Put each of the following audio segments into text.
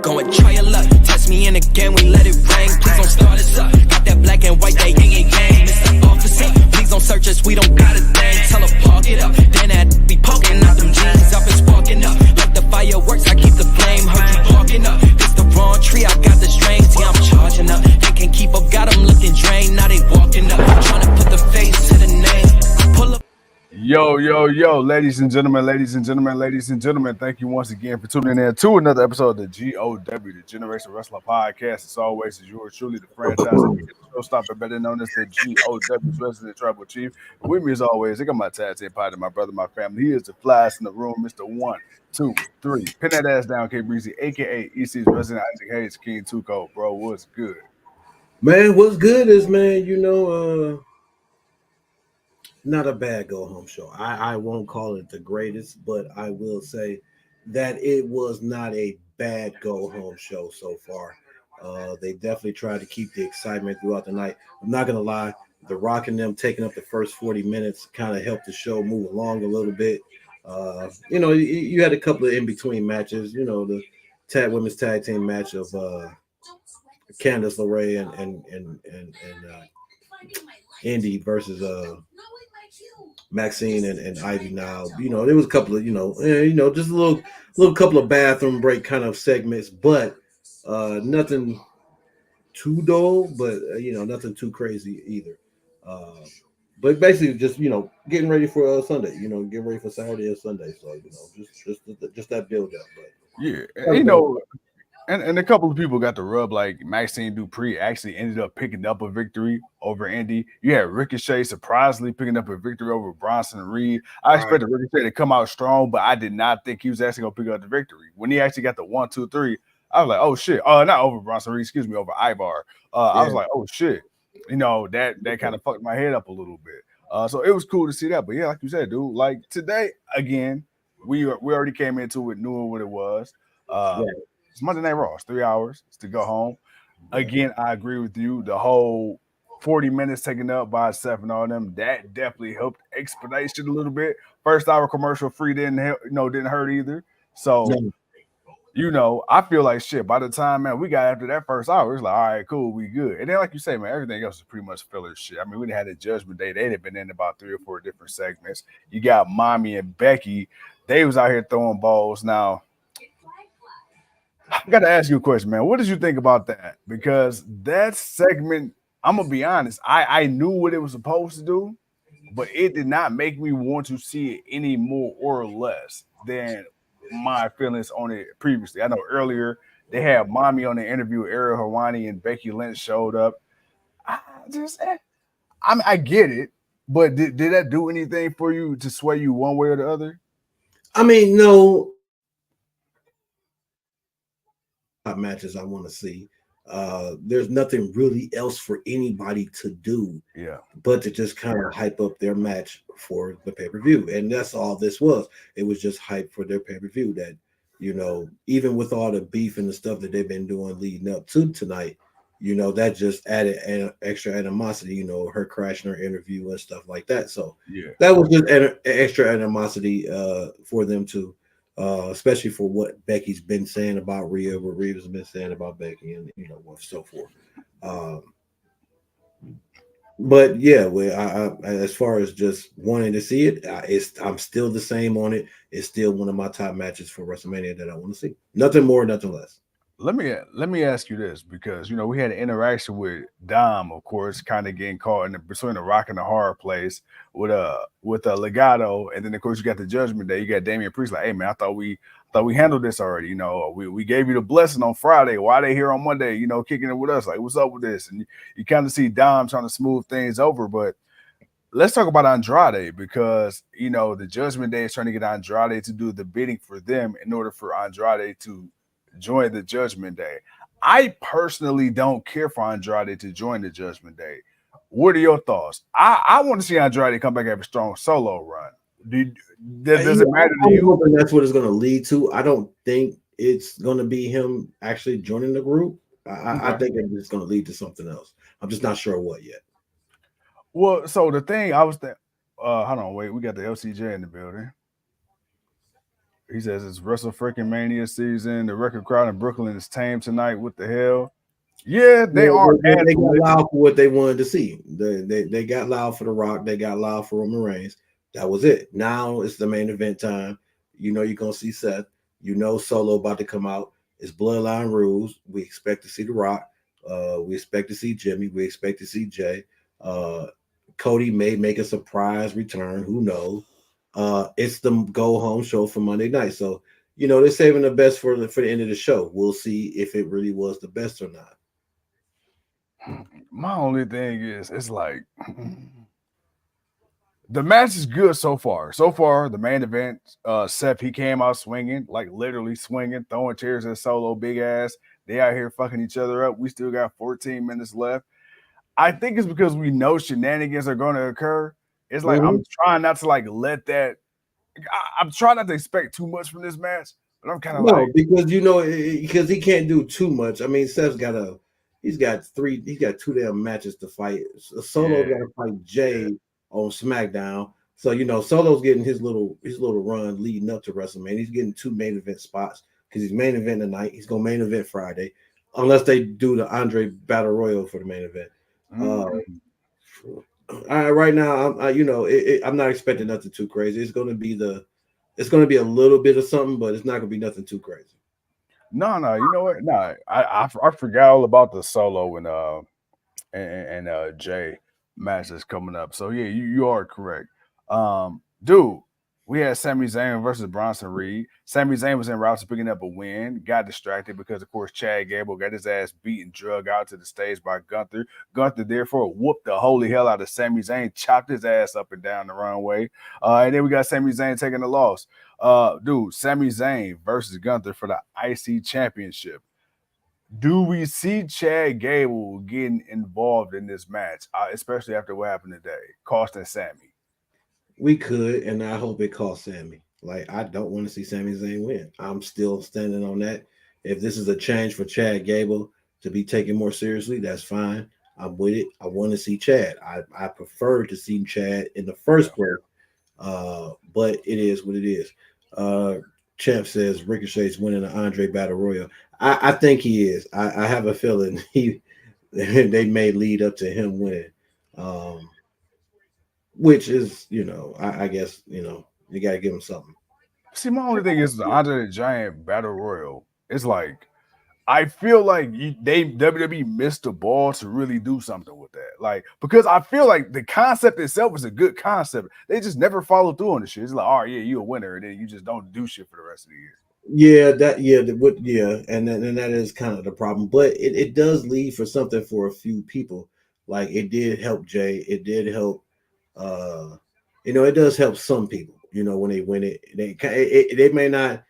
Go and try your luck. Test me in again, we let it rain. Please don't start us up. Got that black and white, that yin and yang. Mr. Officer, please don't search us, we don't got a thing. Tell her park it up. Then that be poking out them jeans. I've been sparking up. Like the fireworks, I keep the flame. Heard you parking up. This the wrong tree, I got the strings. Yeah, I'm charging up. They can't keep up, got them looking drained. Now they walking up. Trying to put the face to the name. Pull up. Yo, ladies and gentlemen, thank you once again for tuning in to another episode of the GOW, the Generation Wrestler Podcast. As always, is yours truly, the franchise showstopper, better known as the GOW's Resident Tribal Chief. With me, as always, I got my tag team partner, my brother, my family. He is the flyest in the room, Mr. 1, 2, 3. Pin that ass down, K Breezy, aka EC's Resident Isaac Hayes, King Tuco. Bro, what's good? Man, what's good is, man, not a bad go-home show. I won't call it the greatest, but I will say that it was not a bad go-home show so far. They definitely tried to keep the excitement throughout the night. I'm not going to lie. The Rock and them taking up the first 40 minutes kind of helped the show move along a little bit. You had a couple of in-between matches. The women's tag team match of Candice LeRae and Indy versus Maxine and Ivy now. There was a couple of, just a little couple of bathroom break kind of segments, but nothing too dull, but nothing too crazy either. But basically just, getting ready for Sunday, getting ready for Saturday and Sunday. So, just that build up. But yeah, and a couple of people got the rub, like Maxine Dupree actually ended up picking up a victory over Indy. You had Ricochet surprisingly picking up a victory over Bronson Reed. I expected Ricochet to come out strong, but I did not think he was actually going to pick up the victory. When he actually got the 1, 2, 3, I was like, oh, shit. Not over Bronson Reed, excuse me, over Ivar. I was like, oh, shit. That kind of fucked my head up a little bit. So it was cool to see that. But, yeah, like you said, dude, like today, again, we already came into it knowing what it was. It's Monday Night Raw. It's 3 hours to go home. Again, I agree with you. The whole 40 minutes taken up by Seth and all them, that definitely helped expedite shit a little bit. First hour commercial free didn't hurt either. So, I feel like shit. By the time, man, we got after that first hour, it's like, all right, cool, we good. And then, like you say, man, everything else is pretty much filler shit. I mean, we had a Judgment Day. They'd have been in about 3 or 4 different segments. You got Mommy and Becky. They was out here throwing balls. Now, I got to ask you a question, man. What did you think about that? Because that segment, I'm going to be honest, I knew what it was supposed to do, but it did not make me want to see it any more or less than my feelings on it previously. I know earlier they had Mommy on the interview, Ariel Helwani and Becky Lynch showed up. I get it, but did that do anything for you to sway you one way or the other? I mean, no. Matches I want to see. There's nothing really else for anybody to do, but to just kind of hype up their match for the pay-per-view, and that's all this was. It was just hype for their pay-per-view. That even with all the beef and the stuff that they've been doing leading up to tonight, that just added an extra animosity. Her crashing her interview and stuff like that. So that was just an extra animosity for them to. Especially for what Becky's been saying about Rhea, what Rhea's been saying about Becky, and so forth. But yeah, I as far as just wanting to see it, I'm still the same on it. It's still one of my top matches for WrestleMania that I want to see. Nothing more, nothing less. Let me ask you this, because we had an interaction with Dom, of course, kind of getting caught in between the rock and the hard place with a Legato, and then of course you got the Judgment Day. You got Damian Priest like, hey man, I thought we handled this already. We gave you the blessing on Friday. Why they here on Monday? Kicking it with us. Like, what's up with this? And you kind of see Dom trying to smooth things over. But let's talk about Andrade, because the Judgment Day is trying to get Andrade to do the bidding for them in order for Andrade to join the Judgment Day. I personally don't care for Andrade to join the Judgment Day. What are your thoughts? I want to see Andrade come back and have a strong solo run. Does it matter to you? That's what it's going to lead to. I don't think it's going to be him actually joining the group. I think it's going to lead to something else. I'm just not sure what yet. Well, so the thing I was hold on, wait, we got the LCJ in the building. He says it's Wrestle Freaking Mania season. The record crowd in Brooklyn is tame tonight. What the hell? Yeah, they Well, are they got ad-lib. loud for what they wanted to see. They got loud for The Rock. They got loud for Roman Reigns. That was it. Now it's the main event time. You know you're gonna see Seth. You know Solo about to come out. It's Bloodline rules. We expect to see The Rock. We expect to see Jimmy. We expect to see Jay. Uh, Cody may make a surprise return. Who knows? It's the go home show for Monday night. So they're saving the best for the end of the show. We'll see if it really was the best or not. My only thing is, it's like the match is good so far. So far, the main event, Seth, he came out swinging, like literally swinging, throwing chairs at Solo, big ass. They out here fucking each other up. We still got 14 minutes left. I think it's because we know shenanigans are going to occur. It's like I'm trying not to like let that. I'm trying not to expect too much from this match, but I'm kind of No, like, because he can't do too much. I mean, he's got two damn matches to fight. Solo's yeah, got to fight Jay on SmackDown. So Solo's getting his little run leading up to WrestleMania. He's getting two main event spots because he's main event tonight. He's gonna main event Friday, unless they do the Andre Battle Royal for the main event. Right now, I'm not expecting nothing too crazy. It's gonna be a little bit of something, but it's not gonna be nothing too crazy. no, you know what? No, I forgot all about the Solo and Jay match that's coming up. So yeah, you are correct. Dude, we had Sami Zayn versus Bronson Reed. Sami Zayn was en route to picking up a win, got distracted because of course Chad Gable got his ass beaten, drug out to the stage by Gunther. Gunther therefore whooped the holy hell out of Sami Zayn, chopped his ass up and down the runway. And then we got Sami Zayn taking the loss. Dude, Sami Zayn versus Gunther for the IC championship. Do we see Chad Gable getting involved in this match, especially after what happened today, costing Sammy? We could, and I hope it costs Sammy. Like, I don't want to see Sami Zayn win. I'm still standing on that. If this is a change for Chad Gable to be taken more seriously, that's fine. I'm with it. I want to see Chad. I prefer to see Chad in the first place. But it is what it is. Champ says Ricochet's winning the Andre Battle Royal. I think he is. I have a feeling they may lead up to him winning. Which is, I guess, you got to give him something. See, my only thing is the Andre the Giant Battle Royal. It's like I feel like WWE missed the ball to really do something with that. Like, because I feel like the concept itself is a good concept. They just never follow through on the shit. It's like, all right, yeah, you're a winner, and then you just don't do shit for the rest of the year. And that is kind of the problem. But it does lead for something for a few people. Like, it did help Jay. It did help. It does help some people. When they win it, they may not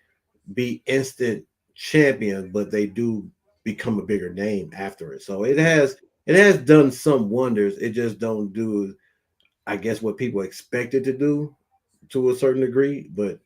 be instant champion, but they do become a bigger name after it. So it has done some wonders. It just don't do, I guess, what people expect it to do to a certain degree. But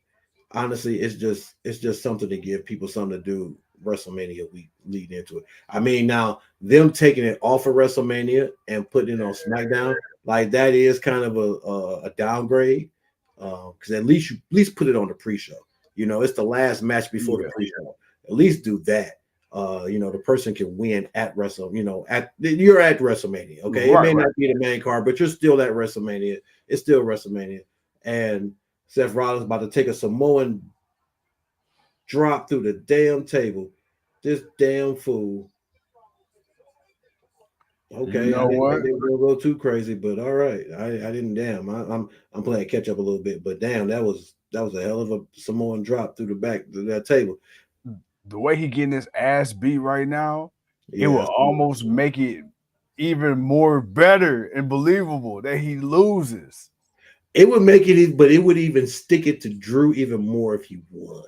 honestly, it's just something to give people something to do WrestleMania week lead into it. I mean, now them taking it off of WrestleMania and putting it on SmackDown, like that is kind of a downgrade. Because at least put it on the pre-show. It's the last match before the pre-show. At least do that. The person can win at you're at WrestleMania. Okay, it may not be the main card, but you're still at WrestleMania. It's still WrestleMania, and Seth Rollins about to take a Samoan drop through the damn table. This damn fool. Okay, I didn't think they were gonna go too crazy, but all right. I didn't. Damn, I'm playing catch up a little bit, but damn, that was a hell of a Samoan drop through the back of that table. The way he getting his ass beat right now, it will almost make it even more better and believable that he loses. It would make it, but it would even stick it to Drew even more if he won.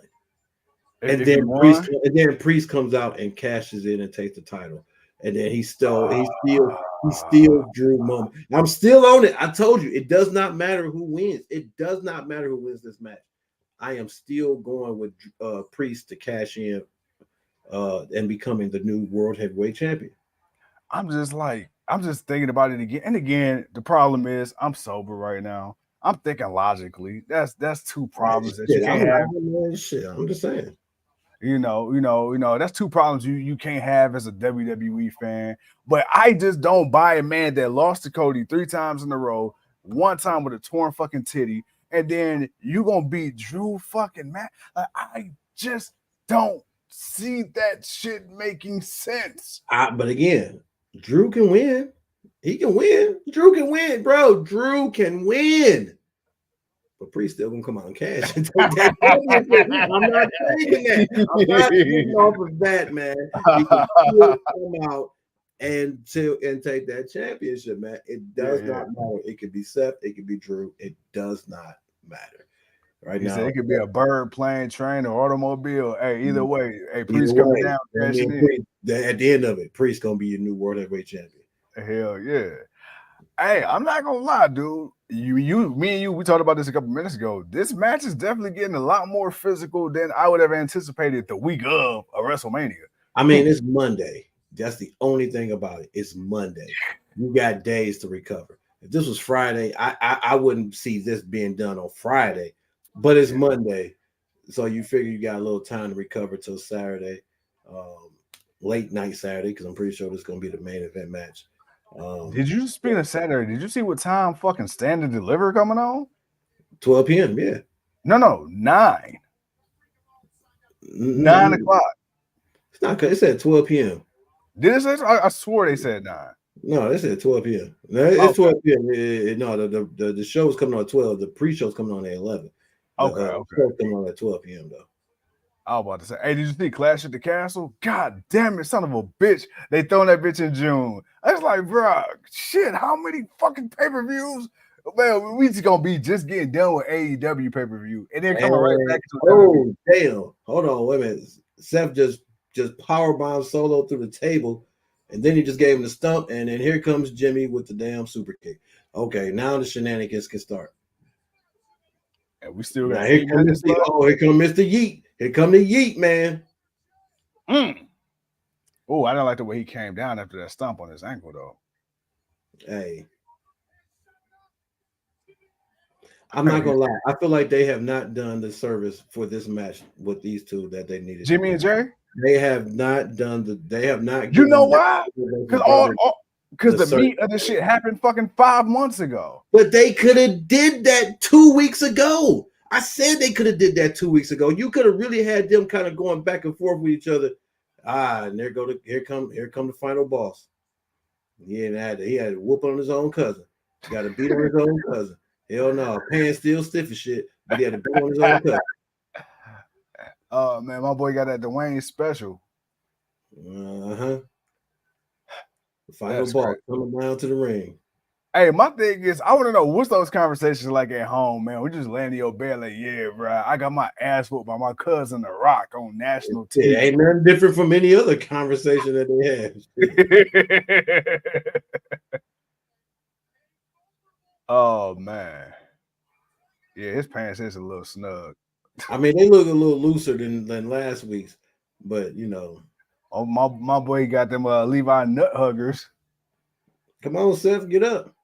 And then Priest comes out and cashes in and takes the title. And then he's still Drew moment. I'm still on it. I told you, it does not matter who wins. It does not matter who wins this match. I am still going with Priest to cash in and becoming the new World Heavyweight Champion. I'm just thinking about it again. And again, the problem is I'm sober right now. I'm thinking logically. That's two problems that you Shit, can't have. I'm just saying. That's two problems you can't have as a WWE fan. But I just don't buy a man that lost to Cody 3 times in a row, 1 time with a torn fucking titty, and then you gonna beat Drew fucking Matt. Like, I just don't see that shit making sense. But again, Drew can win. He can win. Drew can win, bro. Drew can win. But Priest still gonna come out and cash and take that championship. I'm not taking that. I'm not getting off of that, man. He can still come out and take that championship, man. It does not matter. It could be Seth, it could be Drew. It does not matter. Right now, it could be a bird, plane, train, or automobile. Hey, either way, Priest coming down, cashing in. At the end of it, Priest gonna be your new world heavyweight champion. Hell yeah. Hey, I'm not gonna lie, dude. Me and you, we talked about this a couple minutes ago. This match is definitely getting a lot more physical than I would have anticipated the week of a WrestleMania. I mean, it's Monday. That's the only thing about it. It's Monday. You got days to recover. If this was Friday, I wouldn't see this being done on Friday, but it's Monday. So you figure you got a little time to recover till Saturday, late night Saturday, because I'm pretty sure this is going to be the main event match. Did you, speaking of Saturday, did you see what time fucking Stand and Deliver coming on? 12 p.m., yeah. No, 9. 9 o'clock. It's not, it said 12 p.m. Did it say? I swore they said 9. No, they said 12 p.m. It's 12 p.m. No, the show's coming on at 12. The pre-show's coming on at 11. Okay. Show's coming on at 12 p.m. though. I was about to say, hey, did you see Clash at the Castle? God damn it, son of a bitch. They throwing that bitch in June. I was like, bro, shit, how many fucking pay-per-views? Man, we just gonna be just getting done with AEW pay-per-view. And then coming right back to WWE. Damn. Hold on, wait a minute. Seth just powerbombed Solo through the table, and then he just gave him the stump, and then here comes Jimmy with the damn super kick. Okay, now the shenanigans can start. And we still got here come Mr. Yeet. Here come the Yeet, man. Oh, I don't like the way he came down after that stomp on his ankle, though. Hey. I'm not gonna lie. I feel like they have not done the service for this match with these two that they needed. Jimmy and Jay? They have not done they have not. You know why? Because the meat of the shit happened fucking 5 months ago. But they could have did that 2 weeks ago. I said they could have did that 2 weeks ago. You could have really had them kind of going back and forth with each other. And here come the final boss. He had a whoop on his own cousin. He got a beat on his own cousin. Hell no, pants still stiff as shit, but he had a beat on his own cousin. Oh man, my boy got that Dwayne special. The final boss coming down to the ring. Hey, my thing is, I want to know what's those conversations like at home, man. We just laying in your bed like, yeah, bro, I got my ass whooped by my cousin The Rock on national TV. It ain't nothing different from any other conversation that they have. Oh man, yeah, his pants is a little snug. I mean, they look a little looser than last week's, but you know. Oh, my boy got them Levi nut huggers. Come on, Seth, get up.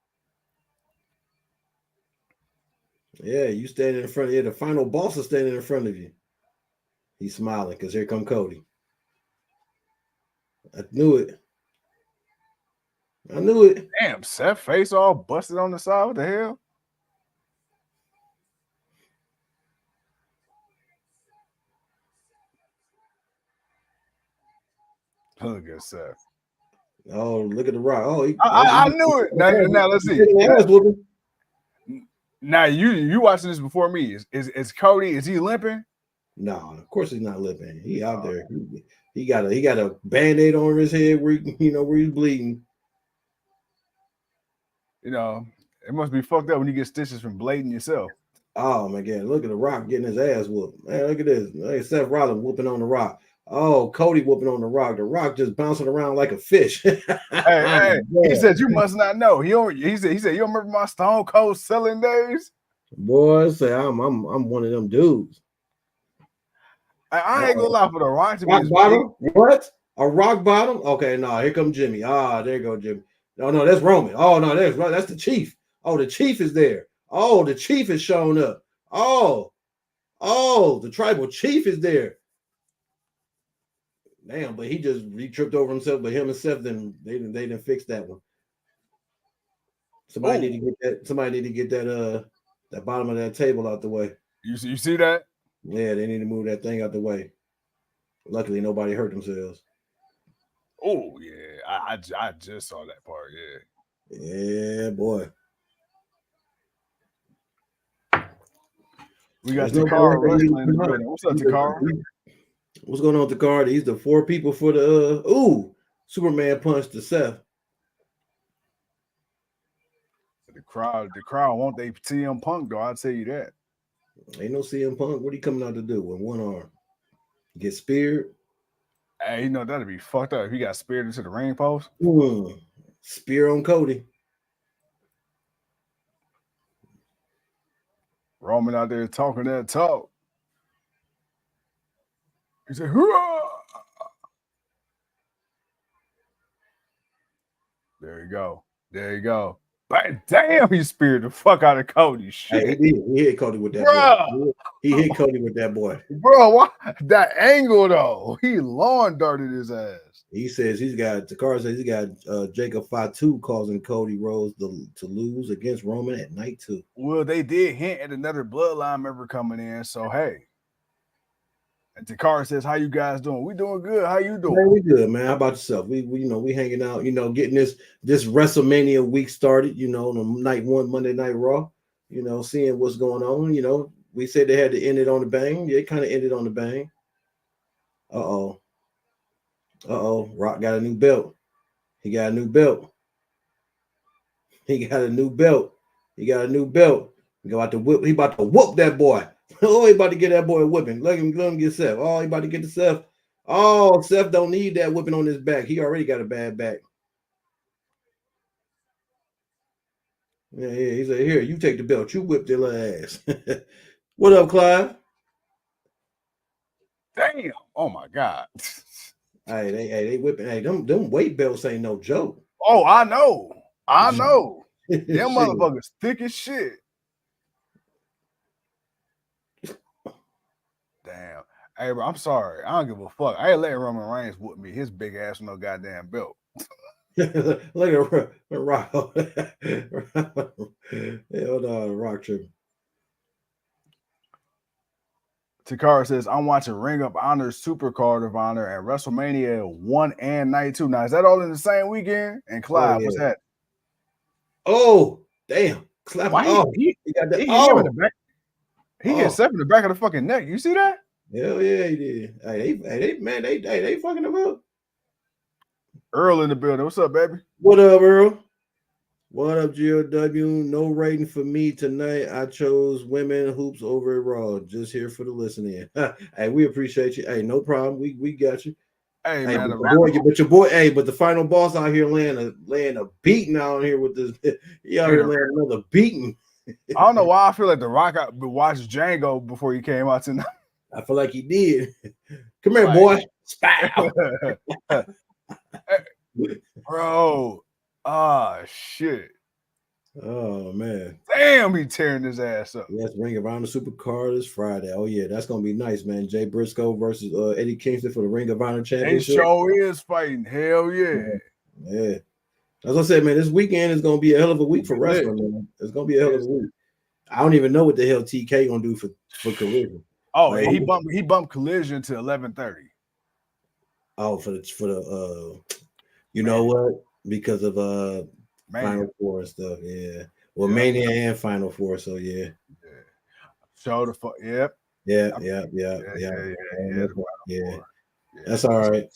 Yeah, you standing in front of you. The final boss is standing in front of you. He's smiling because here come Cody. I knew it. Damn, Seth face all busted on the side. What the hell? Look at Seth. Oh, look at The Rock. Oh, I knew it. Now let's see. Now you watching this before me. Is Cody? Is he limping? No, of course he's not limping. He out there. He got a Band-Aid on his head where where he's bleeding. You know, it must be fucked up when you get stitches from blading yourself. Oh my God! Look at The Rock getting his ass whooped. Man, look at this. Hey, Seth Rollins whooping on The Rock. Oh, Cody whooping on The Rock. The Rock just bouncing around like a fish. Hey, he said you must not know. He said you don't remember my Stone Cold selling days? Boy, say I'm one of them dudes. I ain't gonna lie, for The Rock to be rock bottom. What? A rock bottom? Okay, no, here comes Jimmy. There you go, Jimmy. No, that's Roman. Oh no, that's the Chief. Oh, the Chief is there. Oh, the chief is showing up. Oh, the tribal chief is there. Damn, but he tripped over himself. But him and Seth, they didn't fix that one. Somebody need to get that. Somebody need to get that bottom of that table out the way. You see that? Yeah, they need to move that thing out the way. Luckily, nobody hurt themselves. Oh yeah, I just saw that part. Yeah. Yeah, boy. We got Takara wrestling in the building. What's up, Takara? What's going on with Takara? These the 4 people for the Superman punch to Seth. The crowd want they CM Punk though. I'll tell you that. Ain't no CM Punk. What are you coming out to do with one arm? Get speared? Hey, you know that'd be fucked up if he got speared into the ring post. Spear on Cody. Roman out there talking that talk. He said, "Hurrah!" There you go. There you go. But damn, he speared the fuck out of Cody. Shit. Hey, he hit Cody with that boy. He hit Cody with that boy. Bro, why that angle though? He lawn darted his ass. He says Takara says he's got Jacob Fatu causing Cody Rhodes to lose against Roman at night 2. Well, they did hint at another bloodline member coming in, so hey. And Takara says, "How you guys doing? We doing good. How you doing? Man, we good, man. How about yourself? We we hanging out. Getting this WrestleMania week started. On night 1, Monday Night Raw. Seeing what's going on. We said they had to end it on the bang. They kind of ended on the bang. Uh oh. Rock got a new belt. He got a new belt. He got a new belt. He got a new belt. He about to whip. He about to whoop that boy. Oh, he about to get that boy a whipping. Let him get Seth. Oh, he about to get the Seth. Oh, Seth don't need that whipping on his back. He already got a bad back. Yeah. He said, "Here, you take the belt. You whip their ass." What up, Clive? Damn. Oh my God. Hey, they whipping. Hey, them weight belts ain't no joke. Oh, I know. Them motherfuckers thick as shit. Damn. Hey, bro, I'm sorry. I don't give a fuck. I ain't letting Roman Reigns whoop me. His big ass with no goddamn belt. Look at Rock. Hold on, Rock tripping. Takara says, "I'm watching Ring of Honor, Supercard of Honor, and WrestleMania 1 and night 2. Now, is that all in the same weekend?" And Clive, what's that? Oh, damn. Clap. He got that. He hit him in the back. He hit Seth in the back of the fucking neck. You see that? Hell yeah, he did. They fucking him up. Earl in the building. What's up, baby? What up, Earl? What up, GOW? No rating for me tonight. I chose women hoops over at Raw. Just here for the listening. Hey, we appreciate you. Hey, no problem. We got you. Hey man, but your boy. Hey, but the final boss out here laying a beating out here with this. He out here laying another beating. I don't know why I feel like The Rock watched Django before he came out tonight. I feel like he did. Come here, boy. Spow. Bro. Ah, shit. Oh, man. Damn, he tearing his ass up. Yes, Ring of Honor Supercard is Friday. Oh, yeah, that's going to be nice, man. Jay Briscoe versus Eddie Kingston for the Ring of Honor Championship. They sure is fighting. Hell yeah. Yeah. As I said, man, this weekend is going to be a hell of a week for wrestling, man. It's going to be a hell of a week. I don't even know what the hell TK going to do for Collision. Oh, like, he bumped Collision to 11:30. Oh, for the you know what? Because of Final Four and stuff, yeah. Well, Mania and Final Four, so yeah. Show the fuck, yep. Yeah. That's all right.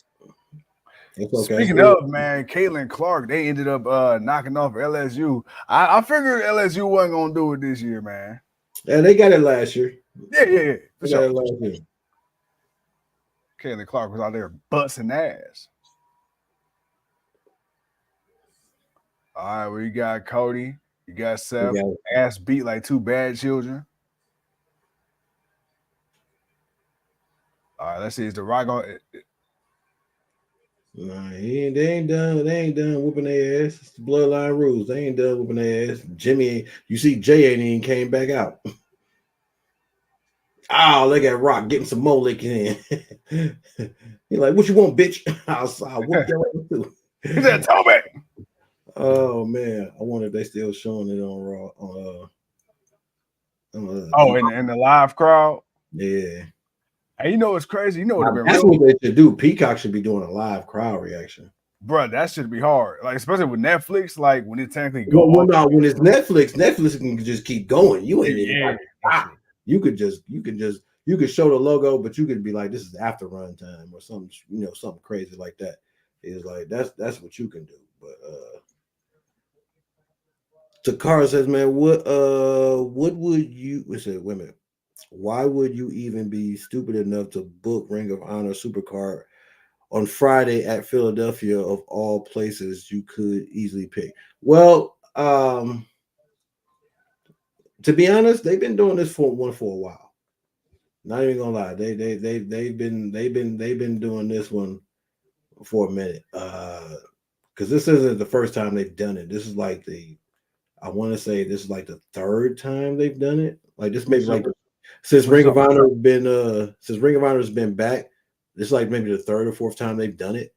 It's okay. Speaking of, man, Caitlin Clark, they ended up knocking off LSU. I figured LSU wasn't gonna do it this year, man. Yeah, they got it last year. Yeah. For sure. Last year. Caitlin Clark was out there busting ass. All right, well, you got Cody, you got Seth, ass beat like two bad children. All right, let's see. Is The Rock on? Nah, they ain't done. They ain't done whooping their ass. It's the bloodline rules. They ain't done whooping their ass. Jimmy, you see, Jay ain't even came back out. Oh, look at Rock getting some more licking in. He like, what you want, bitch? I'll whoop your ass too. He said, Toby. Oh man, I wonder if they still showing it on Raw. In the live crowd. Yeah. And you know what's crazy? You know what would have been That's real? what they should do. Peacock should be doing a live crowd reaction. Bro, that should be hard. Like, especially with Netflix, like when it technically go Well, no, when it's Netflix can just keep going. You ain't even yeah. stop. You could show the logo, but you could be like, this is after run time or something, something crazy like that. It's like that's what you can do. But Takara says, man, what would you wait a minute. Why would you even be stupid enough to book Ring of Honor Supercard on Friday at Philadelphia of all places you could easily pick? Well, to be honest, they've been doing this for a while. Not even gonna lie, they've been doing this one for a minute. Because this isn't the first time they've done it. This is like I want to say this is like the third time they've done it. Like this maybe like since Ring of Honor has been back. This is like maybe the third or fourth time they've done it.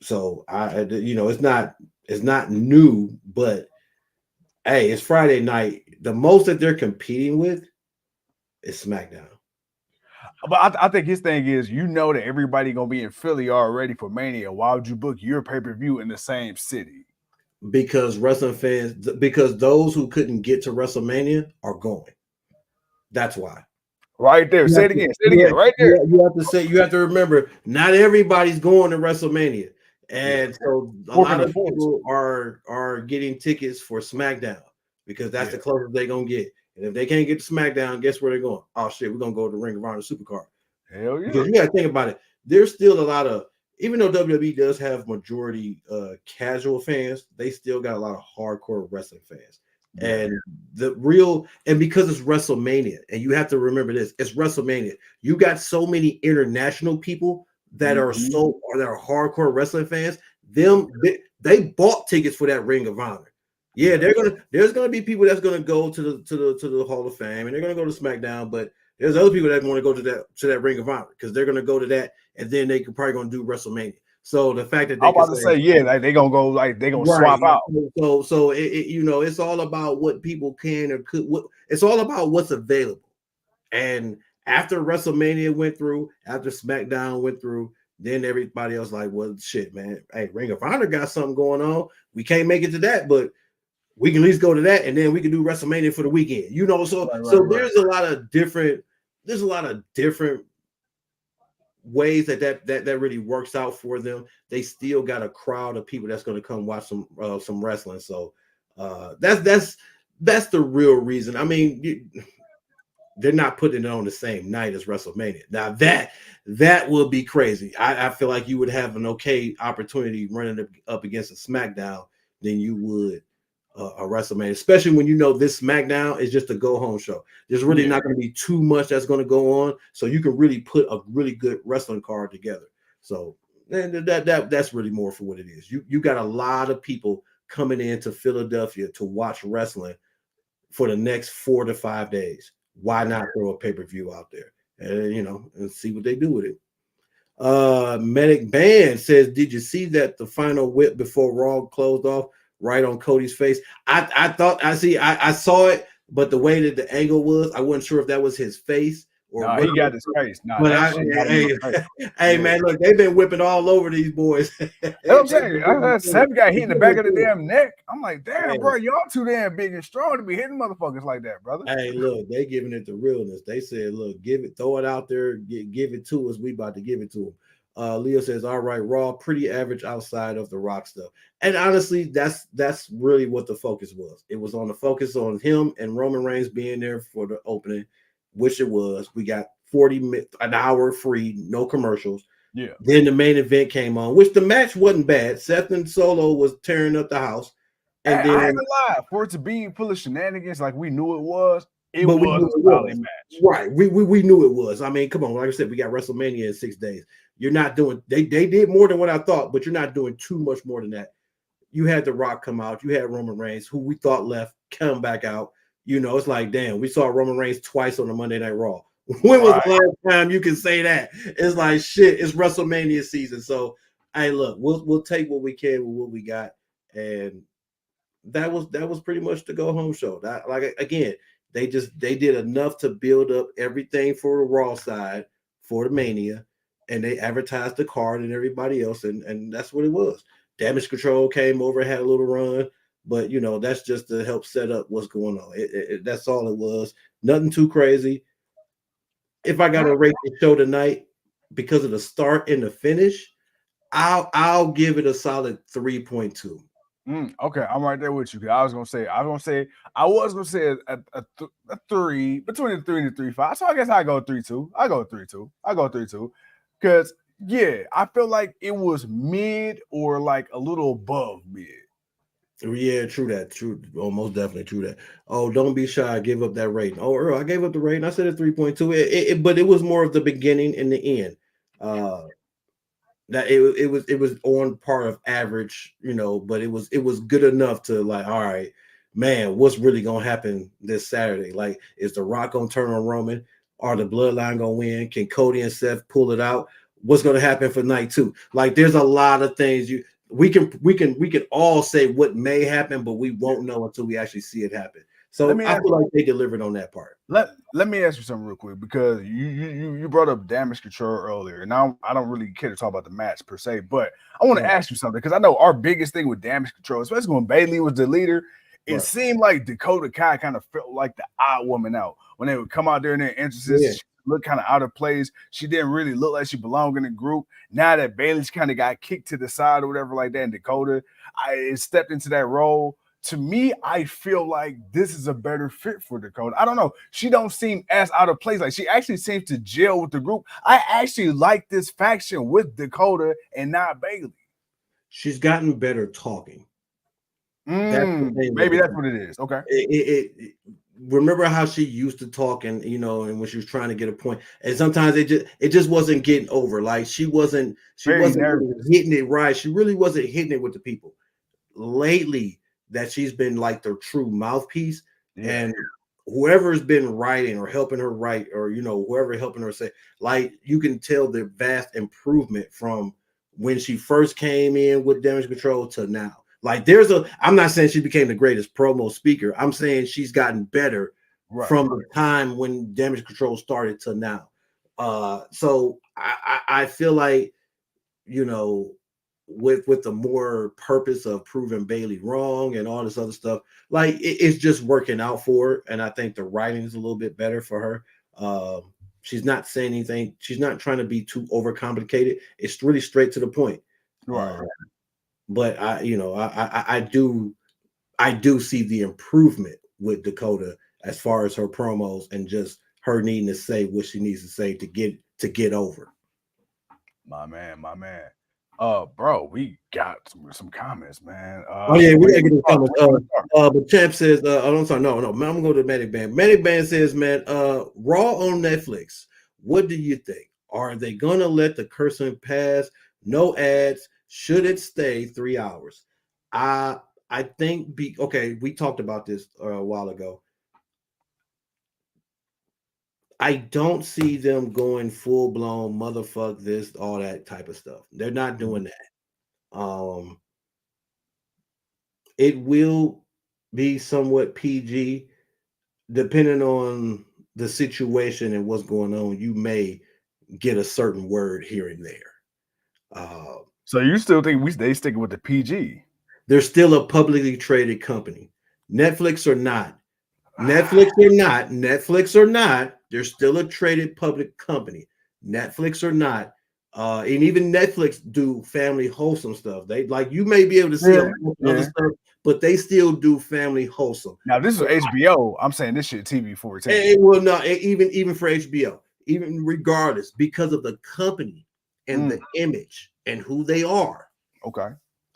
So it's not new, but hey, it's Friday night. The most that they're competing with is SmackDown. But I think his thing is, that everybody gonna be in Philly already for Mania. Why would you book your pay-per-view in the same city? Because wrestling fans, because those who couldn't get to WrestleMania are going. That's why. Right there. Say it again. Right there. You have to remember, not everybody's going to WrestleMania. And so a lot of people are getting tickets for SmackDown because that's the closest they're gonna get. And if they can't get to SmackDown, guess where they're going? Oh shit, we're gonna go to Ring of Honor Supercard. Hell yeah. Because you gotta think about it. There's still a lot of, even though WWE does have majority casual fans, they still got a lot of hardcore wrestling fans. And because it's WrestleMania, and you have to remember this, it's WrestleMania. You got so many international people that are hardcore wrestling fans. They bought tickets for that Ring of Honor. Yeah, there's gonna be people that's gonna go to the Hall of Fame, and they're gonna go to SmackDown, but there's other people that want to go to that Ring of Honor because they're gonna go to that, and then they could probably gonna do WrestleMania. So the fact that I'm about to say, like they gonna go, like they gonna swap out. So it's all about what people can or could. It's all about what's available. And after WrestleMania went through, after SmackDown went through, then everybody else like, well, shit, man. Hey, Ring of Honor got something going on. We can't make it to that, but we can at least go to that, and then we can do WrestleMania for the weekend. There's a lot of different. There's a lot of different ways that really works out for them. They still got a crowd of people that's going to come watch some wrestling. So that's the real reason. I mean, they're not putting it on the same night as WrestleMania. Now that will be crazy. I feel like you would have an okay opportunity running up against a SmackDown than you would a WrestleMania, especially when this SmackDown is just a go home show. There's really not going to be too much that's going to go on, so you can really put a really good wrestling card together. So that's really more for what it is. You got a lot of people coming into Philadelphia to watch wrestling for the next 4 to 5 days. Why not throw a pay-per-view out there and see what they do with it? Medic Band says, did you see that the final whip before Raw closed off right on Cody's face? I saw it, but the way that the angle was, I wasn't sure if that was his face or he got his face. Hey man, look, they've been whipping all over these boys. I'm saying, Seth got hit in the back of the damn neck. I'm like, damn, bro, y'all too damn big and strong to be hitting motherfuckers like that, brother. Hey, look, they giving it the realness. They said, look, throw it out there, give it to us. We about to give it to them. Leo says, all right, Raw, pretty average outside of the Rock stuff. And honestly, that's really what the focus was. It was on the focus on him and Roman Reigns being there for the opening, which it was. We got an hour free, no commercials. Yeah. Then the main event came on, which the match wasn't bad. Seth and Solo was tearing up the house. And then, I ain't gonna lie, for it to be full of shenanigans like we knew it was, it was a solid match. Right. We knew it was. I mean, come on. Like I said, we got WrestleMania in 6 days. you're not doing. They did more than what I thought, but you're not doing too much more than that. You had The Rock come out. You had Roman Reigns, who we thought left, come back out. You know, it's like, damn, we saw Roman Reigns twice on the Monday Night Raw. When was the last time you can say that? It's like, shit, it's WrestleMania season. So, hey, look, we'll take what we can with what we got, and that was pretty much the go home show. That, like, again, they did enough to build up everything for the Raw side for the Mania, and they advertised the card and everybody else, and that's what it was. Damage Control came over, had a little run, but you know, that's just to help set up what's going on. That's all it was. Nothing too crazy. If I got to rate the show tonight because of the start and the finish, I'll give it a solid 3.2. Okay, I'm right there with you. I was gonna say a 3, between a 3 and a 3.5. So I guess I go 3.2. I go 3.2. Because yeah, I feel like it was mid or like a little above mid. Yeah, true that. True, almost definitely true that. Oh, don't be shy. Give up that rating. Oh, Earl, I gave up the rating. I said a 3.2. But it was more of the beginning and the end. That it was on part of average, you know, but it was good enough to like, all right, man, what's really gonna happen this Saturday? Like, is The Rock gonna turn on Roman? Are the Bloodline gonna win? Can Cody and Seth pull it out? What's gonna happen for night 2? Like, there's a lot of things we can all say what may happen, but we won't know until we actually see it happen. So I feel like they delivered on that part. Let me ask you something real quick, because you brought up Damage Control earlier. Now I don't really care to talk about the match per se, but I want to ask you something, because I know our biggest thing with Damage Control, especially when Bayley was the leader, it seemed like Dakota Kai kind of felt like the odd woman out when they would come out there in their entrances. Yeah. She looked kind of out of place. She didn't really look like she belonged in the group. Now that Bayley's kind of got kicked to the side or whatever like that, and Dakota stepped into that role. To me, I feel like this is a better fit for Dakota. I don't know. She don't seem as out of place. Like, she actually seems to gel with the group. I actually like this faction with Dakota and not Bayley. She's gotten better talking. Maybe that's what it is. Okay. Remember how she used to talk, and you know, and when she was trying to get a point, and sometimes it just wasn't getting over. Like, she wasn't really hitting it right. She really wasn't hitting it with the people. Lately, that she's been like the true mouthpiece, and whoever's been writing or helping her write, or you know, whoever helping her say, like, you can tell the vast improvement from when she first came in with Damage Control to now. Like, I'm not saying she became the greatest promo speaker. I'm saying she's gotten better from the time when Damage Control started to now. So I feel like, you know, with the more purpose of proving Bayley wrong and all this other stuff, like, it's just working out for her. And I think the writing is a little bit better for her. She's not saying anything. She's not trying to be too overcomplicated. It's really straight to the point. But I do see the improvement with Dakota as far as her promos and just her needing to say what she needs to say to get over. My man. Bro, we got some comments, man. We gotta get the comments. But Champ says, I'm sorry, no, I'm gonna go to Medic Band. Medic Band says, man, Raw on Netflix. What do you think? Are they gonna let the cursing pass? No ads. Should it stay 3 hours? I think we talked about this a while ago. I don't see them going full blown motherfuck this, all that type of stuff. They're not doing that. It will be somewhat PG, depending on the situation and what's going on. You may get a certain word here and there. So you still think they sticking with the PG? They're still a publicly traded company. Netflix or not, they're still a traded public company. Netflix or not, and even Netflix do family wholesome stuff. They, like, you may be able to see other stuff, but they still do family wholesome. Now, this is HBO. I'm saying this shit TV 14. It will not, even for HBO, even regardless, because of the company and the image and who they are. Okay.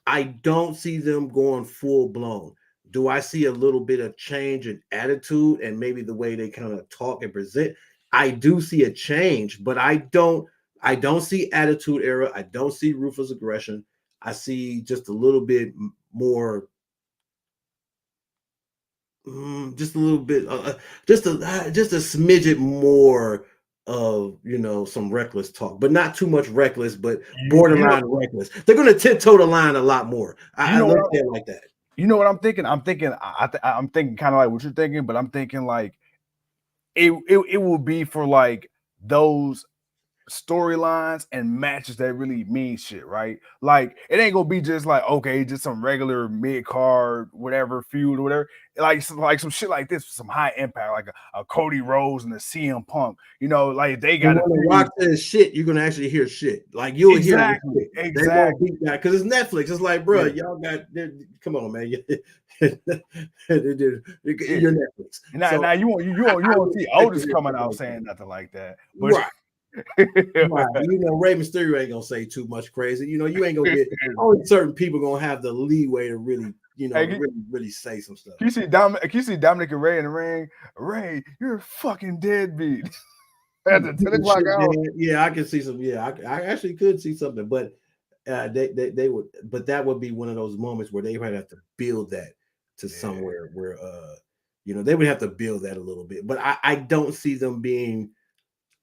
I don't see them going full blown. Do I see a little bit of change in attitude and maybe the way they kind of talk and present? I do see a change, but I don't I don't see Attitude Era. I don't see Ruthless Aggression. I see just a little bit more, just a little bit, just a smidget more of some reckless talk, but not too much reckless, but borderline reckless. They're going to tiptoe the line a lot more. I look at it like that. You know what I'm thinking? I'm thinking kind of like what you're thinking, but I'm thinking like it will be for like those storylines and matches that really mean shit, right? Like it ain't gonna be just like, okay, just some regular mid-card whatever feud or whatever. Like some shit like this, some high impact, like a Cody Rhodes and a CM Punk. Like they got when the Rock says shit, you're gonna actually hear shit. Like you'll hear shit. They won't beat that because it's Netflix. It's like, bro, y'all got, come on, man. You're Netflix. Now you won't see Otis coming out saying nothing like that, but right. Right. Rey Mysterio ain't gonna say too much crazy. You ain't gonna get only certain people gonna have the leeway to really, really say some stuff. You see Dominic and Ray in the ring. Ray, you're a fucking deadbeat. At the 10 o'clock hour. Yeah, I can see some. Yeah, I actually could see something, but they would. But that would be one of those moments where they would have to build that to somewhere where they would have to build that a little bit. But I don't see them being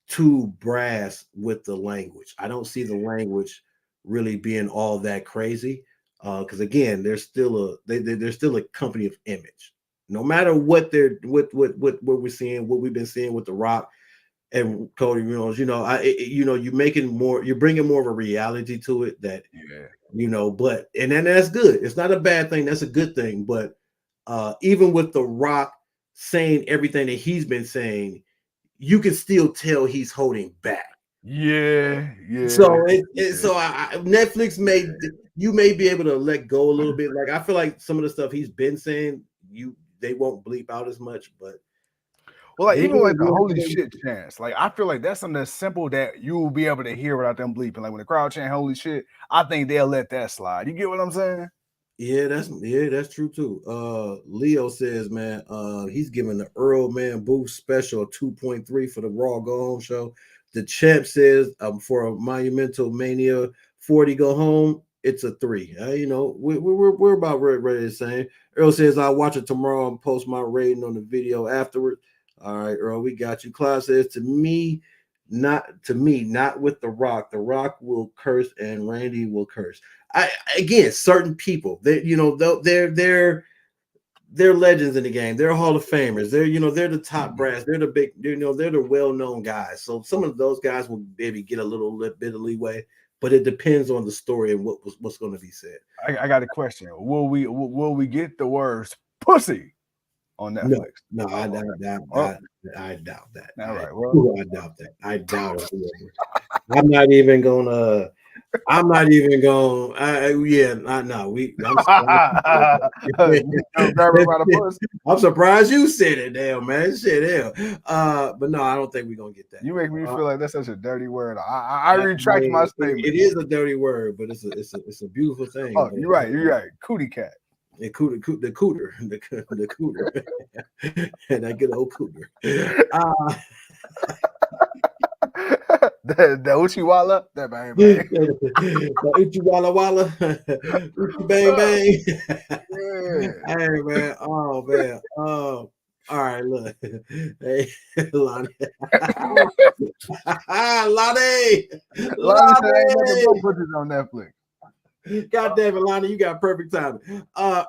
too brass with the language. I don't see the language really being all that crazy because again, they're still a company of image. No matter what what we're seeing, what we've been seeing with The Rock and Cody Rhodes, you're making more, you're bringing more of a reality to it that but and then that's good. It's not a bad thing. That's a good thing. But even with The Rock saying everything that he's been saying, you can still tell he's holding back. Yeah. So Netflix you may be able to let go a little bit. Like I feel like some of the stuff he's been saying, they won't bleep out as much. But like even like the holy shit chants, like I feel like that's something that's simple that you will be able to hear without them bleeping. Like when the crowd chant holy shit, I think they'll let that slide. You get what I'm saying? Yeah, that's true too. Leo says, man, he's giving the Earl Man Booth special a 2.3 for the Raw Go Home show. The champ says for a Monumental Mania 40 Go Home, it's a 3. We're about ready to say. Earl says I'll watch it tomorrow and post my rating on the video afterward. All right, Earl, we got you. Clyde says to me, not with The Rock. The Rock will curse and Randy will curse. Again, certain people, they're legends in the game. They're Hall of Famers. They're the top brass. They're the big, they're the well-known guys. So some of those guys will maybe get a little bit of leeway, but it depends on the story and what's going to be said. I got a question. Will we get the words pussy on Netflix? No, I doubt that. I doubt that. All right, I doubt that. I doubt it. I'm not even gonna. No. I'm surprised you said it, damn man. Shit, hell. But no, I don't think we're gonna get that. You make me feel like that's such a dirty word. I retract my statement. It is a dirty word, but it's a beautiful thing. Oh, you're right. Cootie cat. The cooter, and that good old cooter. The Uchi Walla, that bang bang. The Uchi Walla Walla, Uchi bang bang. Hey man, oh man, all right, look, hey Lonnie, Lonnie, on Netflix. God damn it, Lonnie, you got perfect timing.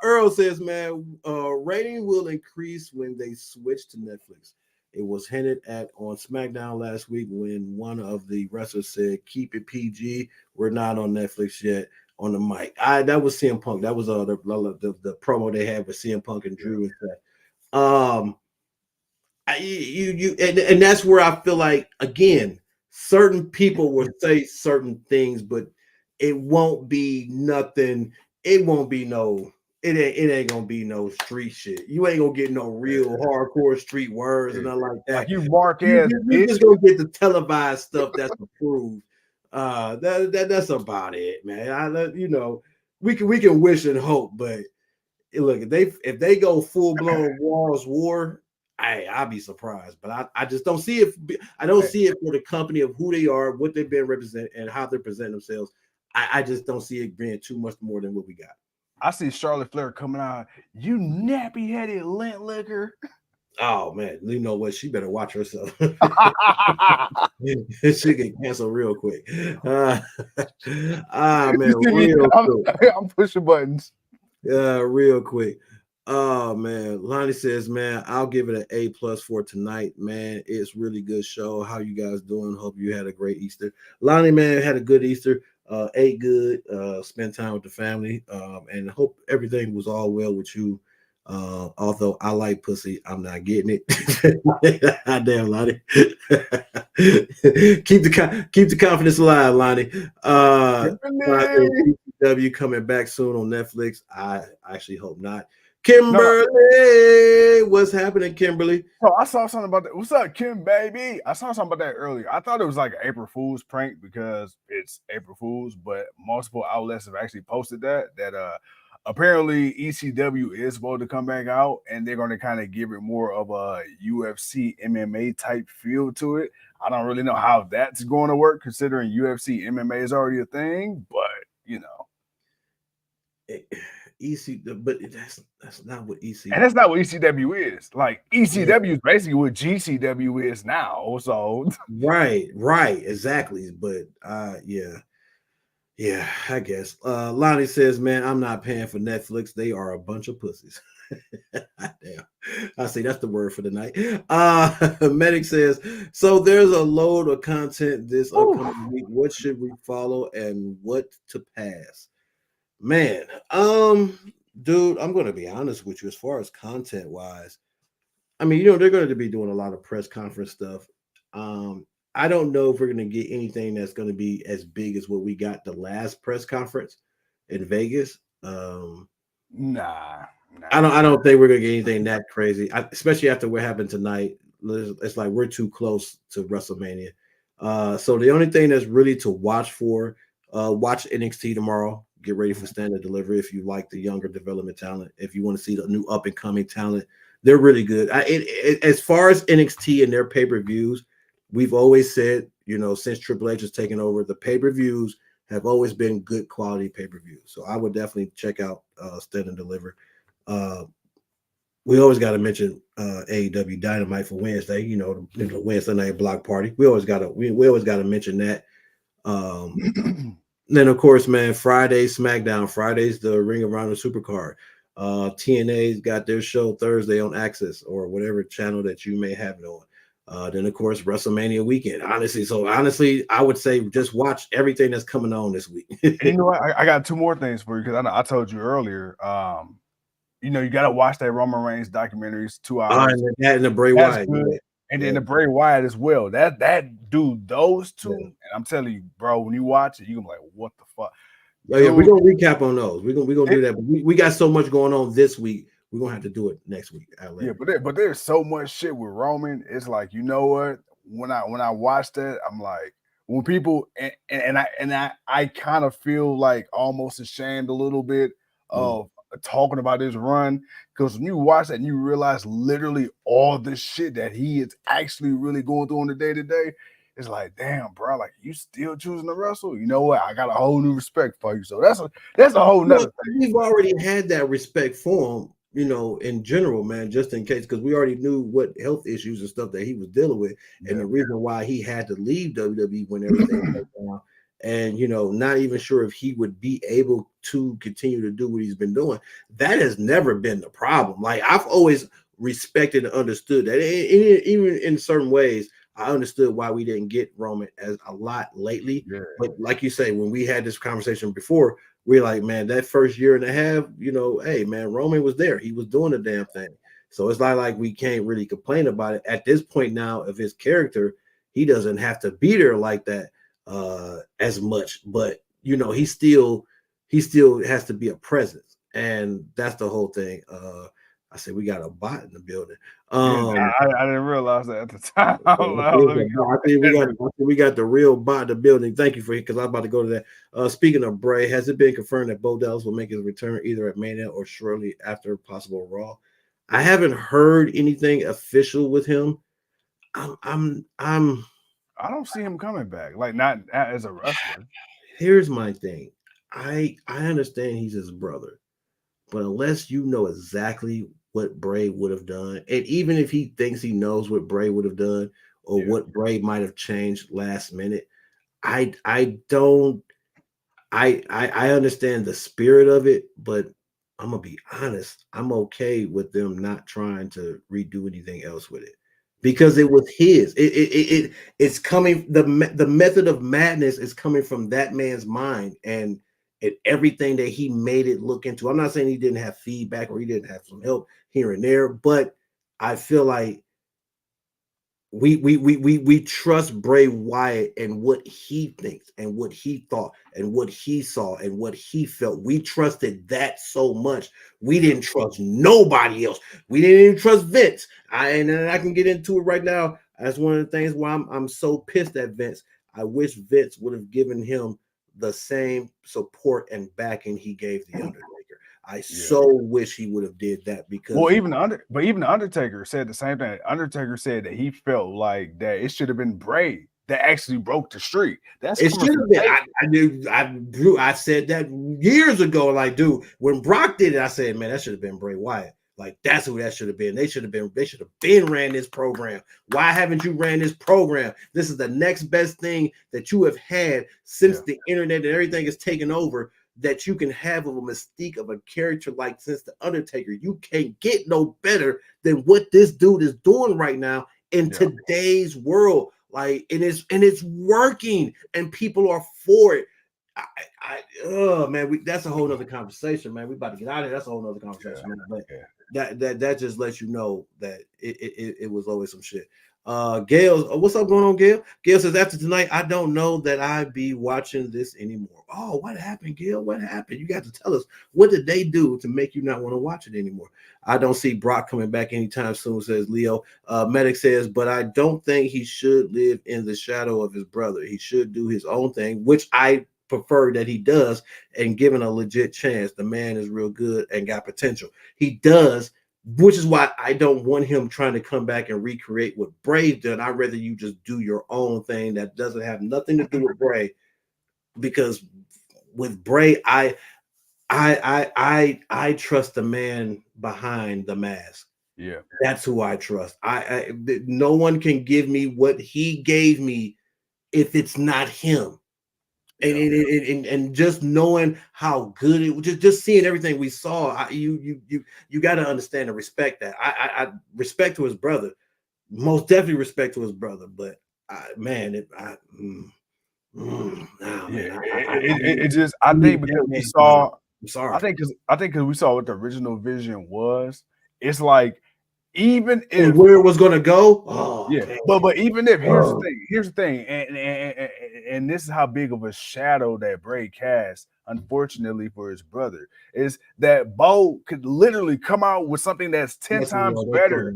Earl says, man, rating will increase when they switch to Netflix. It was hinted at on SmackDown last week when one of the wrestlers said, keep it PG. We're not on Netflix yet on the mic. That was CM Punk. That was the promo they had with CM Punk and Drew and Seth. And that's where I feel like, again, certain people will say certain things, but it won't be nothing. It won't be no. It ain't gonna be no street shit. You ain't gonna get no real hardcore street words and nothing like that. Like you Mark You're just gonna get the televised stuff that's approved. That's about it, man. We can wish and hope, but look, if they go full blown War's War, I'll be surprised, but I just don't see it. I don't see it for the company of who they are, what they've been representing, and how they're presenting themselves. I just don't see it being too much more than what we got. I see Charlotte Flair coming out. You nappy headed lint liquor. Oh man, you know what? She better watch herself. She get canceled real quick. Man, real quick. I'm pushing buttons. Real quick. Oh man, Lonnie says, man, I'll give it an A+ for tonight, man. It's really good show. How you guys doing? Hope you had a great Easter. Lonnie, man, had a good Easter. Ate good. Spent time with the family. And hope everything was all well with you. Although I like pussy, I'm not getting it. Damn, Lonnie. keep the confidence alive, Lonnie. W coming back soon on Netflix. I actually hope not. Kimberly, what's happening, Kimberly? So I saw something about that. What's up, Kim, baby? I saw something about that earlier. I thought it was like an April Fool's prank because it's April Fool's, but multiple outlets have actually posted that apparently ECW is supposed to come back out and they're going to kind of give it more of a UFC MMA type feel to it. I don't really know how that's going to work considering UFC MMA is already a thing, but you know. But that's not what ECW. And that's not what ECW is. Like ECW is basically what GCW is now. So right, exactly. But yeah, I guess. Lonnie says, man, I'm not paying for Netflix. They are a bunch of pussies. Damn. I see that's the word for the night. Medic says, so there's a load of content this upcoming week. What should we follow and what to pass? Man, dude, I'm going to be honest with you as far as content wise. I mean, they're going to be doing a lot of press conference stuff. I don't know if we're going to get anything that's going to be as big as what we got the last press conference in Vegas. Nah. I don't think we're going to get anything that crazy, especially after what happened tonight. It's like we're too close to WrestleMania. So the only thing that's really to watch for, watch NXT tomorrow. Get ready for Stand and Deliver if you like the younger development talent. If you want to see the new up and coming talent, they're really good. As far as NXT and their pay-per-views, we've always said, since Triple H has taken over, the pay-per-views have always been good quality pay-per-views. So I would definitely check out Stand and Deliver. We always got to mention AEW Dynamite for Wednesday. The Wednesday night block party. We always got to mention that. Then of course, man, Friday SmackDown. Friday's the Ring of Honor Supercard. TNA's got their show Thursday on Access or whatever channel that you may have it on. Then of course WrestleMania weekend. Honestly, I would say just watch everything that's coming on this week. You know what? I got two more things for you because I told you earlier. You got to watch that Roman Reigns documentaries, 2 hours. And the Bray Wyatt. And then the Bray Wyatt as well. That dude, those two, and I'm telling you, bro, when you watch it, you're gonna be like, what the fuck? Oh, yeah, we're gonna recap on those. We're gonna do that. But we got so much going on this week. We're gonna have to do it next week. Yeah, but there's so much shit with Roman. It's like, you know what? When I watch that, I'm like, when people and I kind of feel like almost ashamed a little bit of talking about his run, because when you watch that and you realize literally all the shit that he is actually really going through on the day-to-day, it's like, damn, bro, like you still choosing to wrestle. You know what? I got a whole new respect for you. So that's a whole nother thing. We've already had that respect for him, in general, man, just in case, because we already knew what health issues and stuff that he was dealing with, and the reason why he had to leave WWE when everything went down. And not even sure if he would be able to continue to do what he's been doing. That has never been the problem. Like, I've always respected and understood that. Even in certain ways, I understood why we didn't get Roman as a lot lately. Yeah. But like you say, when we had this conversation before, we're like, man, that first year and a half, hey, man, Roman was there. He was doing the damn thing. So it's not like we can't really complain about it. At this point now of his character, he doesn't have to be there like that as much, but he still has to be a presence, and that's the whole thing. I said we got a bot in the building. I didn't realize that at the time. I think we got the real bot in the building. Thank you for it, because I'm about to go to that. Speaking of Bray, has it been confirmed that Bo Dallas will make his return either at Mania or shortly after possible Raw? I haven't heard anything official with him. I'm I don't see him coming back. Like not as a wrestler. Here's my thing. I understand he's his brother, but unless you know exactly what Bray would have done, and even if he thinks he knows what Bray would have done or Yeah. what Bray might have changed last minute, I don't I understand the spirit of it, but I'm gonna be honest. I'm okay with them not trying to redo anything else with it because it was his. It's coming. The method of madness is coming from that man's mind and everything that he made it look into. I'm not saying he didn't have feedback or he didn't have some help here and there, but I feel like we trust Bray Wyatt and what he thinks and what he thought and what he saw and what he felt. We trusted that so much. We Yeah. didn't trust nobody else. We didn't even trust Vince. And I can get into it right now. That's one of the things why I'm so pissed at Vince. I wish Vince would have given him the same support and backing he gave the Undertaker. I so wish he would have did that because Well, even the Undertaker said the same thing. Undertaker said that he felt like that it should have been Bray that actually broke the streak. That's it coming should from have been. I said that years ago. Like, dude, when Brock did it, I said, man, that should have been Bray Wyatt. Like, that's who that should have been. They should have been ran this program. Why haven't you ran this program? This is the next best thing that you have had since the internet and everything is taken over. That you can have of a mystique of a character like since the Undertaker. You can't get no better than what this dude is doing right now in today's world. Like, it's working, and people are for it. Oh man, that's a whole nother conversation, man. We about to get out of here. That's a whole nother conversation, man. But that just lets you know that it was always some shit. Gail, what's up going on, Gail? Gail says after tonight, I don't know that I'd be watching this anymore. Oh, what happened, Gail? What happened? You got to tell us, what did they do to make you not want to watch it anymore? I don't see Brock coming back anytime soon, says Leo. Medic says, but I don't think he should live in the shadow of his brother. He should do his own thing, which I prefer that he does, and given a legit chance. The man is real good and got potential. He does, which is why I don't want him trying to come back and recreate what Bray did. I'd rather you just do your own thing that doesn't have nothing to do with Bray, because with Bray, I trust the man behind the mask. Yeah, that's who I trust. No one can give me what he gave me if it's not him. And just knowing how good it was, just seeing everything we saw, you got to understand and respect that. I respect to his brother, most definitely respect to his brother, but it just I think because we saw. I'm sorry. I think because we saw what the original vision was. It's like even if and where it was going to go. But even if here's the thing, and this is how big of a shadow that Bray cast, unfortunately for his brother, is that Bo could literally come out with something that's 10 times better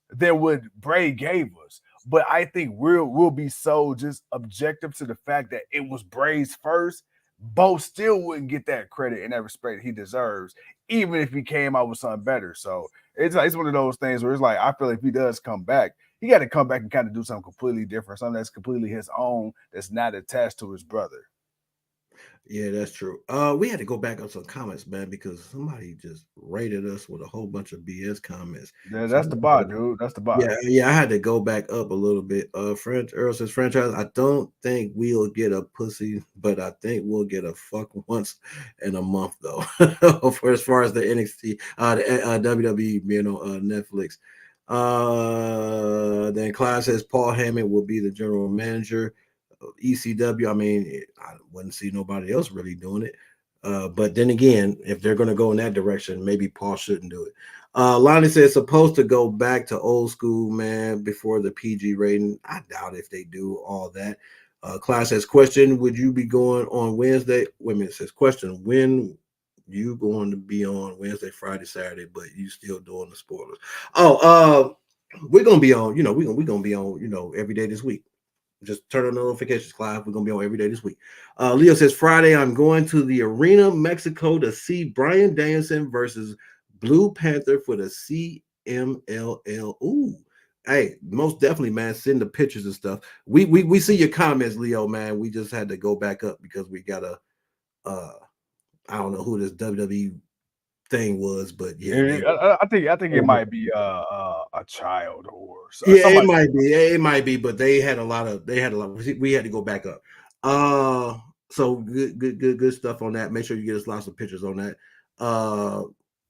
than what Bray gave us. But I think we'll be so just objective to the fact that it was Bray's first. Bo still wouldn't get that credit and that respect he deserves, even if he came out with something better. So it's one of those things where it's like, I feel like if he does come back, he got to come back and kind of do something completely different, something that's completely his own, that's not attached to his brother. Yeah, that's true. We had to go back on some comments, man, because somebody just rated us with a whole bunch of BS comments. Yeah, that's the bot, dude. That's the bot. Yeah, I had to go back up a little bit. French Earl says, franchise, I don't think we'll get a pussy, but I think we'll get a fuck once in a month, though. For as far as the NXT, the WWE being on Netflix. Then Clive says Paul Heyman will be the general manager. ECW, I mean, I wouldn't see nobody else really doing it. But then again, if they're going to go in that direction, maybe Paul shouldn't do it. Lonnie says supposed to go back to old school, man, before the PG rating. I doubt if they do all that. Class says, question, would you be going on Wednesday? Wait a minute, says question, when you going to be on Wednesday, Friday, Saturday, but you still doing the spoilers? We're going to be on, we're going to be on, every day this week. Just turn on notifications, Clive. We're going to be on every day this week. Leo says, Friday, I'm going to the Arena, Mexico to see Bryan Danielson versus Blue Panther for the MLL. Ooh. Hey, most definitely, man. Send the pictures and stuff. We see your comments, Leo, man. We just had to go back up because we got a I don't know who this WWE thing was, but yeah, I think it might be a child or yeah, somebody. it might be, but they had a lot. We had to go back up. So good stuff on that. Make sure you get us lots of pictures on that.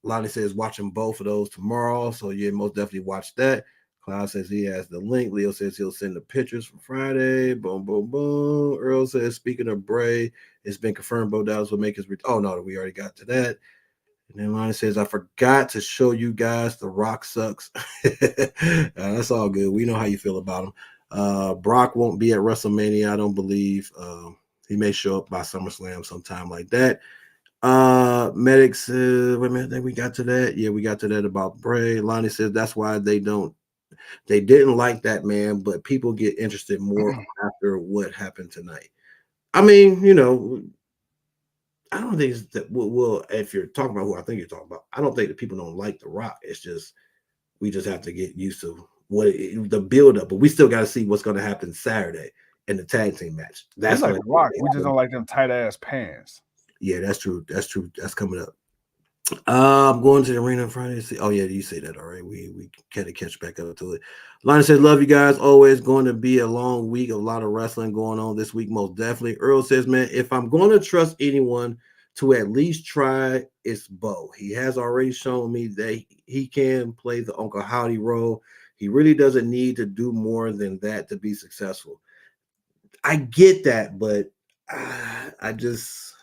Lonnie says watching both of those tomorrow, so yeah, most definitely watch that. Cloud says he has the link. Leo says he'll send the pictures for Friday. Boom, boom, boom. Earl says, speaking of Bray, it's been confirmed Bo Dallas will make his return. Oh no, we already got to that. And then Lonnie says, I forgot to show you guys The Rock sucks. That's all good. We know how you feel about him. Brock won't be at WrestleMania, I don't believe. He may show up by SummerSlam sometime like that. Medics, wait a minute, I think we got to that. Yeah, we got to that about Bray. Lonnie says that's why they didn't like that, man, but people get interested more after what happened tonight. I mean, I don't think it's that. Well, if you're talking about who I think you're talking about, I don't think that people don't like The Rock. It's just we just have to get used to the build up, but we still got to see what's going to happen Saturday in the tag team match. That's like going The Rock. We just don't like them tight ass pants. Yeah, that's true. That's true. That's coming up. I'm going to the arena Friday. Oh yeah, you say that all right. We kind of catch back up to it. Lana says, "Love you guys. Always going to be a long week. A lot of wrestling going on this week, most definitely." Earl says, "Man, if I'm going to trust anyone to at least try, it's Bo. He has already shown me that he can play the Uncle Howdy role. He really doesn't need to do more than that to be successful." I get that, but I just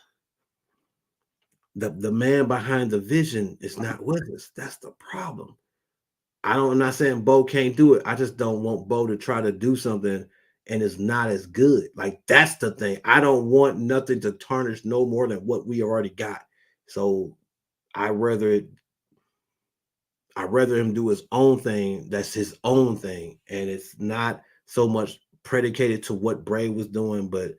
the man behind the vision is not with us. That's the problem. I'm not saying Bo can't do it. I just don't want Bo to try to do something and it's not as good. Like that's the thing. I don't want nothing to tarnish no more than what we already got. So I rather him do his own thing. That's his own thing, and it's not so much predicated to what Bray was doing, but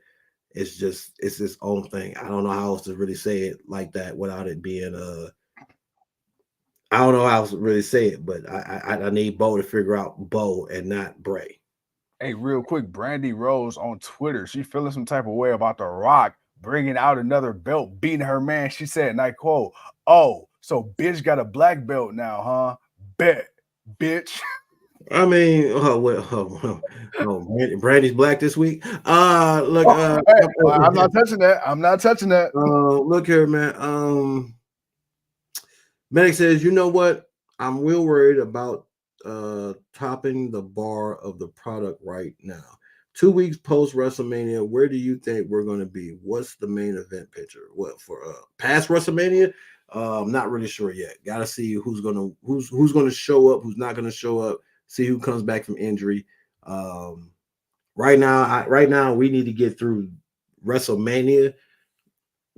it's his own thing. I don't know how else to really say it like that without it being I don't know how else to really say it, but I need Bo to figure out Bo and not Bray. Hey, real quick, Brandy Rose on Twitter, she feeling some type of way about The Rock bringing out another belt, beating her man. She said, and I quote, "Oh, so bitch got a black belt now, huh? Bet, bitch." I mean, Brandy's black this week. Look, Hey, I'm not touching that. I'm not touching that. Look here, man. Medic says, you know what? I'm real worried about topping the bar of the product right now. 2 weeks post WrestleMania, where do you think we're going to be? What's the main event picture? What for past WrestleMania? I'm not really sure yet. Got to see who's gonna show up, who's not gonna show up. See who comes back from injury. Right now, we need to get through WrestleMania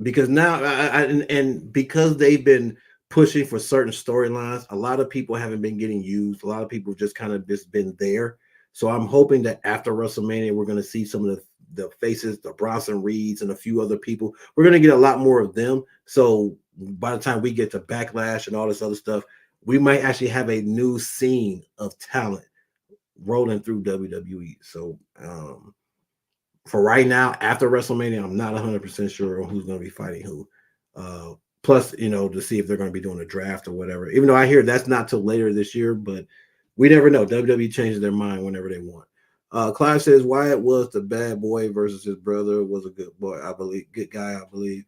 because now, and because they've been pushing for certain storylines, a lot of people haven't been getting used. A lot of people just kind of just been there. So I'm hoping that after WrestleMania, we're going to see some of the faces, the Bronson Reeds, and a few other people. We're going to get a lot more of them. So by the time we get to Backlash and all this other stuff, we might actually have a new scene of talent rolling through WWE. So for right now, after WrestleMania, I'm not 100% sure on who's going to be fighting who. Plus, to see if they're going to be doing a draft or whatever. Even though I hear that's not till later this year, but we never know. WWE changes their mind whenever they want. Clive says Wyatt was the bad boy versus his brother was a good boy, I believe. Good guy, I believe.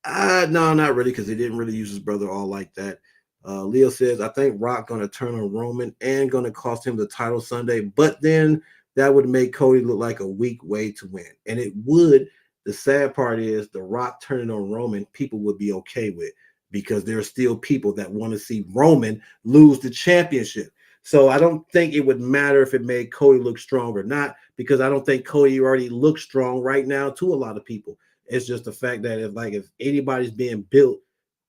No, not really, because he didn't really use his brother all like that. Leo says, I think Rock going to turn on Roman and going to cost him the title Sunday, but then that would make Cody look like a weak way to win. And it would. The sad part is the Rock turning on Roman, people would be okay with because there are still people that want to see Roman lose the championship. So I don't think it would matter if it made Cody look strong or not, because I don't think Cody already looks strong right now to a lot of people. It's just the fact that if anybody's being built,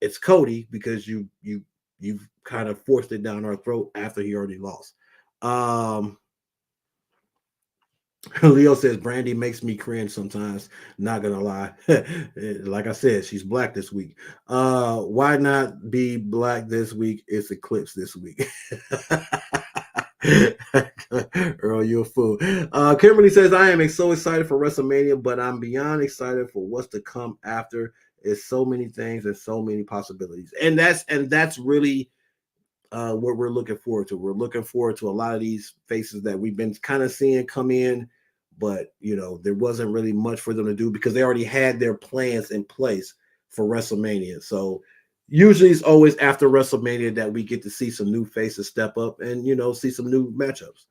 it's Cody, because you've kind of forced it down our throat after he already lost. Leo says Brandy makes me cringe sometimes. Not gonna lie. Like I said, she's black this week. Why not be black this week? It's eclipse this week. Earl, you're a fool. Kimberly says, I am so excited for WrestleMania, but I'm beyond excited for what's to come after. It's so many things and so many possibilities. And that's really what we're looking forward to. We're looking forward to a lot of these faces that we've been kind of seeing come in, but there wasn't really much for them to do because they already had their plans in place for WrestleMania. So usually it's always after WrestleMania that we get to see some new faces step up and see some new matchups.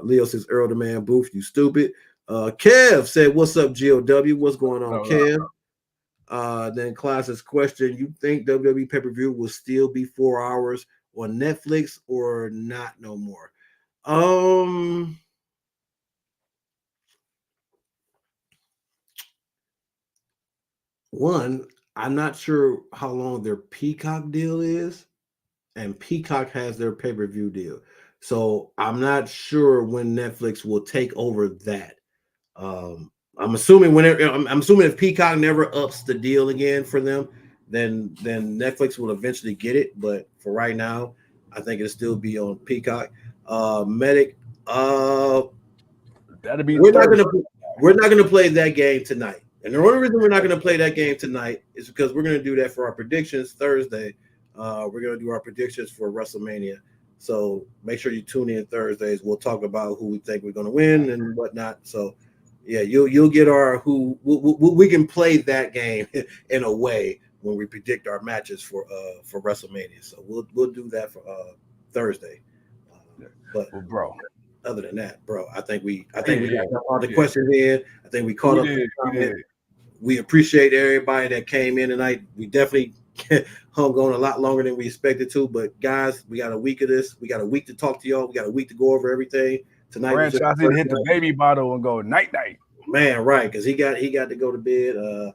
Leo says, Earl the Man Booth, you stupid. Kev said, what's up, GOW? What's going on, Kev? Then Class's question, you think WWE pay-per-view will still be 4 hours on Netflix or not no more? One, I'm not sure how long their Peacock deal is, and Peacock has their pay-per-view deal. So I'm not sure when Netflix will take over that. I'm assuming if Peacock never ups the deal again for them, then Netflix will eventually get it. But for right now, I think it'll still be on Peacock. Medic, That'll be we're not gonna play that game tonight. And the only reason we're not gonna play that game tonight is because we're gonna do that for our predictions Thursday. We're gonna do our predictions for WrestleMania. So make sure you tune in Thursdays. We'll talk about who we think we're gonna win and whatnot. So yeah, you'll get our who we can play that game in a way when we predict our matches for WrestleMania. So we'll do that for Thursday. But bro, other than that, bro, I think we got all the questions in. I think we caught up. We appreciate everybody that came in tonight. We definitely hung on a lot longer than we expected to. But guys, we got a week of this. We got a week to talk to y'all. We got a week to go over everything. Tonight, franchise need to hit the baby bottle and go night night. Man, right? Because he got to go to bed.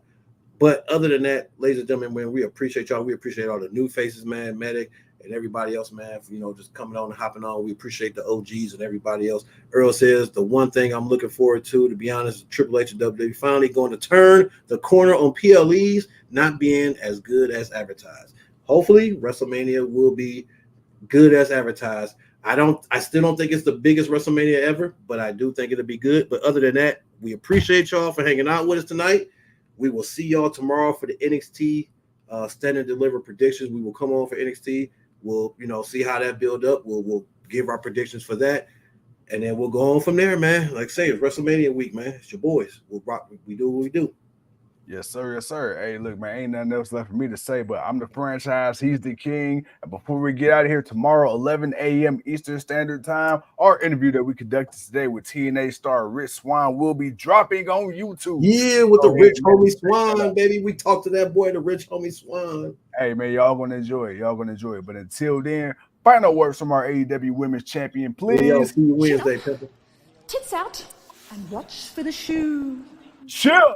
But other than that, ladies and gentlemen, man, we appreciate y'all. We appreciate all the new faces, man, Medic, and everybody else, man, for just coming on and hopping on. We appreciate the OGs and everybody else. Earl says the one thing I'm looking forward to be honest, is Triple H and WWE finally going to turn the corner on PLEs not being as good as advertised. Hopefully, WrestleMania will be good as advertised. I still don't think it's the biggest WrestleMania ever, but I do think it'll be good. But other than that, we appreciate y'all for hanging out with us tonight. We will see y'all tomorrow for the NXT Stand and Deliver predictions. We will come on for NXT. We'll see how that build up. We'll give our predictions for that, and then we'll go on from there, man. Like I say, it's WrestleMania week, man. It's your boys. We'll rock. We do what we do. Yes, sir. Yes, sir. Hey, look, man, ain't nothing else left for me to say, but I'm the franchise. He's the king. And before we get out of here tomorrow, 11 a.m. Eastern Standard Time, our interview that we conducted today with TNA star Rich Swann will be dropping on YouTube. Yeah, with the Rich Homie Swann, baby. We talked to that boy, the Rich Homie Swann. Hey, man, y'all gonna enjoy it. Y'all gonna enjoy it. But until then, final words from our AEW Women's Champion, please. Yo, see you Wednesday, Pepper. Tits out and watch for the shoe. Chill.